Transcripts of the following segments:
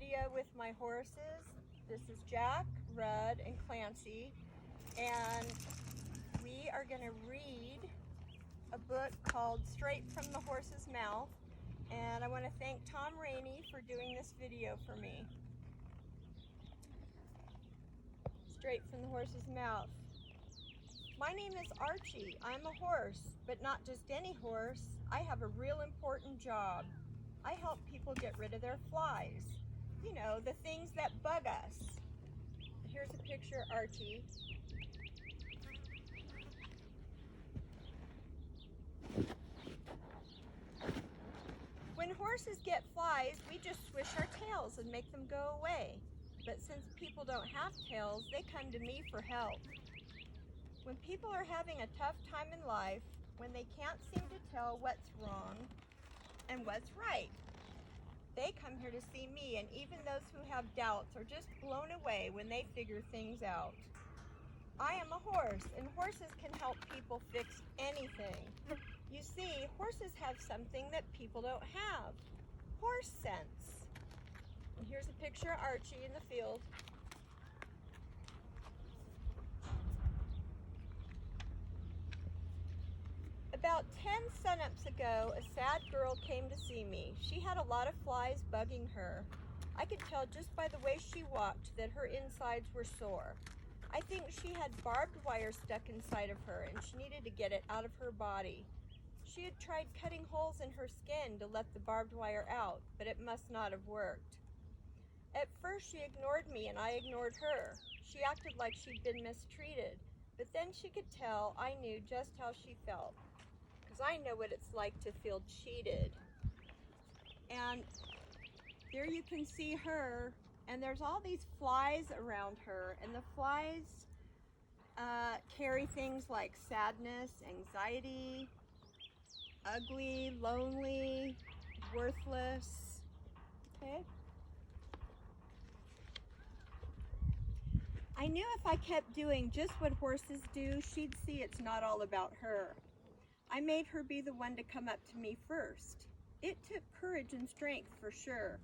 video with my horses. This is Jack, Rudd, and Clancy, and we are going to read a book called Straight from the Horse's Mouth, and I want to thank Tom Rainey for doing this video for me. Straight from the Horse's Mouth. My name is Archie. I'm a horse, but not just any horse. I have a real important job. I help people get rid of their flies. You know, the things that bug us. Here's a picture of Archie. When horses get flies, we just swish our tails and make them go away. But since people don't have tails, they come to me for help. When people are having a tough time in life, when they can't seem to tell what's wrong and what's right, they come here to see me, and even those who have doubts are just blown away when they figure things out. I am a horse, and horses can help people fix anything. You see, horses have something that people don't have: horse sense. And here's a picture of Archie in the field. About 10 sunups ago, a sad girl came to see me. She had a lot of flies bugging her. I could tell just by the way she walked that her insides were sore. I think she had barbed wire stuck inside of her and she needed to get it out of her body. She had tried cutting holes in her skin to let the barbed wire out, but it must not have worked. At first she ignored me and I ignored her. She acted like she'd been mistreated, but then she could tell I knew just how she felt. I know what it's like to feel cheated. And there you can see her, and there's all these flies around her, and the flies carry things like sadness, anxiety, ugly, lonely, worthless. Okay? I knew if I kept doing just what horses do, she'd see it's not all about her. I made her be the one to come up to me first. It took courage and strength for sure.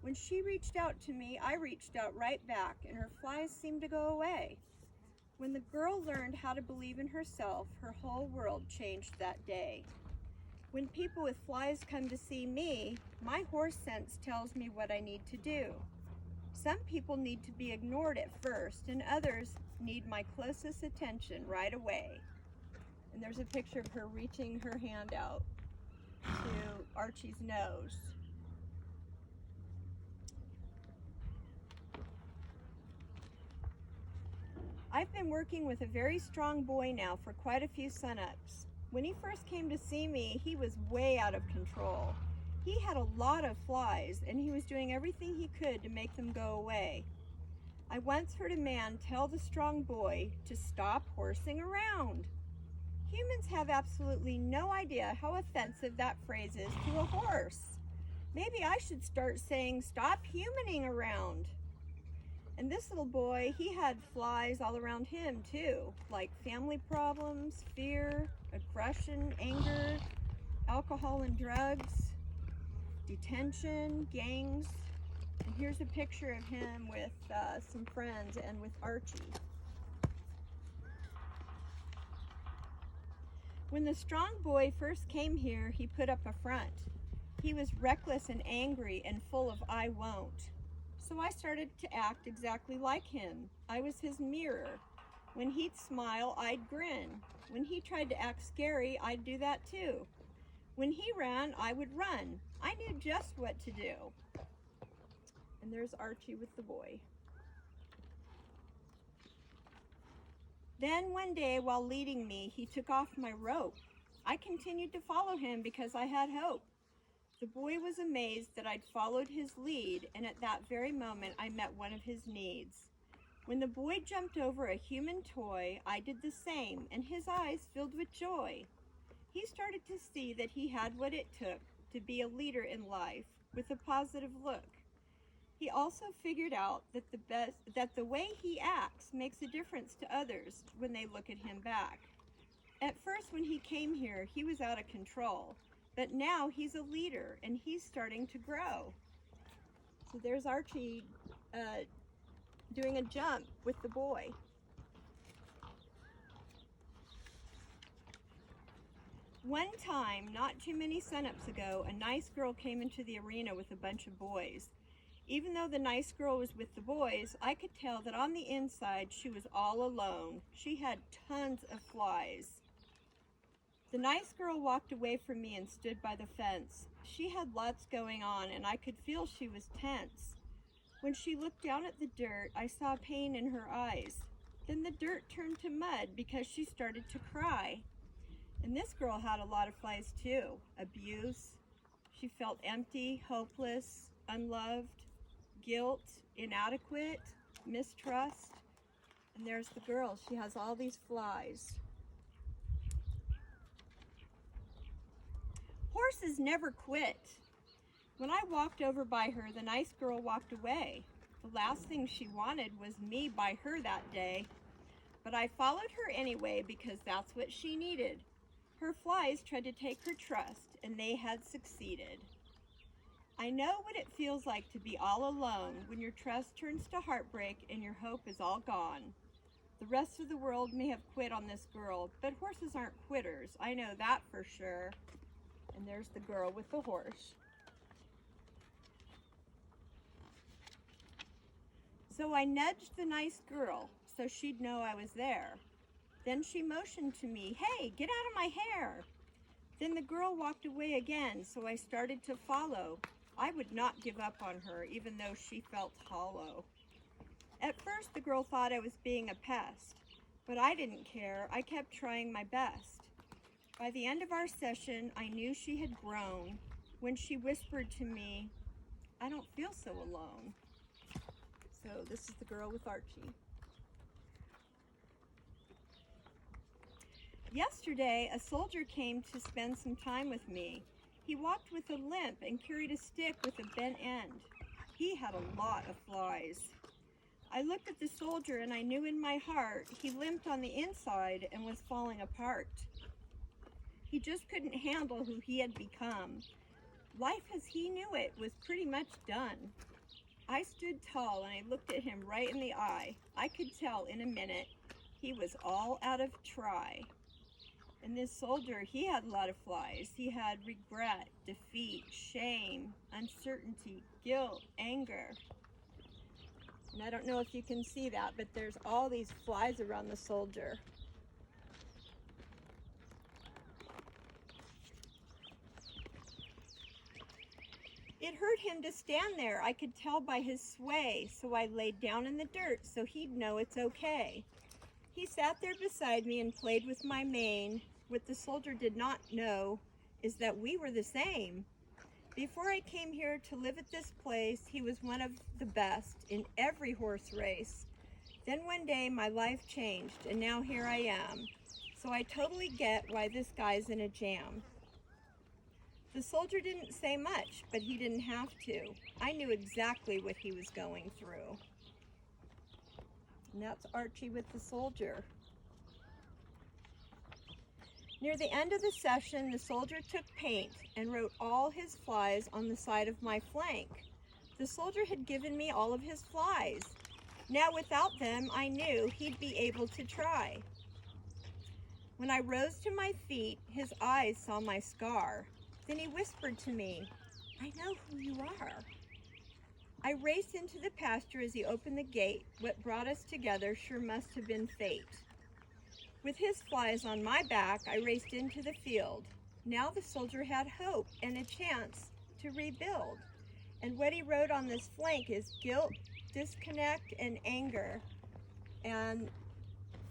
When she reached out to me, I reached out right back, and her flies seemed to go away. When the girl learned how to believe in herself, her whole world changed that day. When people with flies come to see me, my horse sense tells me what I need to do. Some people need to be ignored at first, and others need my closest attention right away. And there's a picture of her reaching her hand out to Archie's nose. I've been working with a very strong boy now for quite a few sunups. When he first came to see me, he was way out of control. He had a lot of flies, and he was doing everything he could to make them go away. I once heard a man tell the strong boy to stop horsing around. Humans have absolutely no idea how offensive that phrase is to a horse. Maybe I should start saying, stop humaning around. And this little boy, he had flies all around him too, like family problems, fear, aggression, anger, alcohol and drugs, detention, gangs. And here's a picture of him with some friends and with Archie. When the strong boy first came here, he put up a front. He was reckless and angry and full of I won't. So I started to act exactly like him. I was his mirror. When he'd smile, I'd grin. When he tried to act scary, I'd do that too. When he ran, I would run. I knew just what to do. And there's Archie with the boy. Then one day, while leading me, he took off my rope. I continued to follow him because I had hope. The boy was amazed that I'd followed his lead, and at that very moment, I met one of his needs. When the boy jumped over a human toy, I did the same, and his eyes filled with joy. He started to see that he had what it took to be a leader in life, with a positive look. He also figured out that the way he acts makes a difference to others when they look at him back. At first, when he came here, he was out of control, but now he's a leader and he's starting to grow. So there's Archie doing a jump with the boy. One time, not too many sunups ago, a nice girl came into the arena with a bunch of boys. Even though the nice girl was with the boys, I could tell that on the inside she was all alone. She had tons of flies. The nice girl walked away from me and stood by the fence. She had lots going on, and I could feel she was tense. When she looked down at the dirt, I saw pain in her eyes. Then the dirt turned to mud because she started to cry. And this girl had a lot of flies too. Abuse. She felt empty, hopeless, unloved, guilt, inadequate, mistrust. And there's the girl. She has all these flies. Horses never quit. When I walked over by her, the nice girl walked away. The last thing she wanted was me by her that day. But I followed her anyway because that's what she needed. Her flies tried to take her trust, and they had succeeded. I know what it feels like to be all alone when your trust turns to heartbreak and your hope is all gone. The rest of the world may have quit on this girl, but horses aren't quitters. I know that for sure. And there's the girl with the horse. So I nudged the nice girl so she'd know I was there. Then she motioned to me, "Hey, get out of my hair." Then the girl walked away again, so I started to follow. I would not give up on her, even though she felt hollow. At first, the girl thought I was being a pest, but I didn't care. I kept trying my best. By the end of our session, I knew she had grown when she whispered to me, "I don't feel so alone." So this is the girl with Archie. Yesterday, a soldier came to spend some time with me. He walked with a limp and carried a stick with a bent end. He had a lot of flies. I looked at the soldier and I knew in my heart he limped on the inside and was falling apart. He just couldn't handle who he had become. Life as he knew it was pretty much done. I stood tall and I looked at him right in the eye. I could tell in a minute he was all out of try. And this soldier, he had a lot of flies. He had regret, defeat, shame, uncertainty, guilt, anger. And I don't know if you can see that, but there's all these flies around the soldier. It hurt him to stand there. I could tell by his sway, so I laid down in the dirt so he'd know it's okay. He sat there beside me and played with my mane. What the soldier did not know is that we were the same. Before I came here to live at this place, he was one of the best in every horse race. Then one day my life changed and now here I am. So I totally get why this guy's in a jam. The soldier didn't say much, but he didn't have to. I knew exactly what he was going through. And that's Archie with the soldier. Near the end of the session, the soldier took paint and wrote all his flies on the side of my flank. The soldier had given me all of his flies. Now without them, I knew he'd be able to try. When I rose to my feet, his eyes saw my scar. Then he whispered to me, "I know who you are." I raced into the pasture as he opened the gate. What brought us together sure must have been fate. With his flies on my back, I raced into the field. Now the soldier had hope and a chance to rebuild. And what he wrote on this flank is guilt, disconnect, and anger. And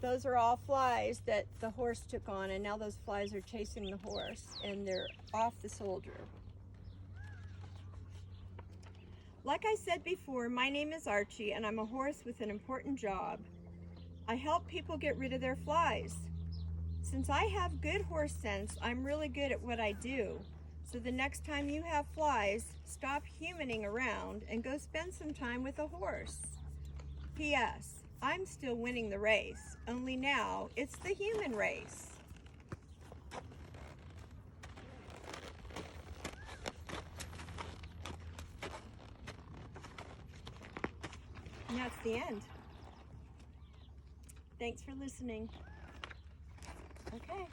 those are all flies that the horse took on, and now those flies are chasing the horse, and they're off the soldier. Like I said before, my name is Archie, and I'm a horse with an important job. I help people get rid of their flies. Since I have good horse sense, I'm really good at what I do. So the next time you have flies, stop humaning around and go spend some time with a horse. P.S. I'm still winning the race, only now it's the human race. And that's the end. Thanks for listening. Okay.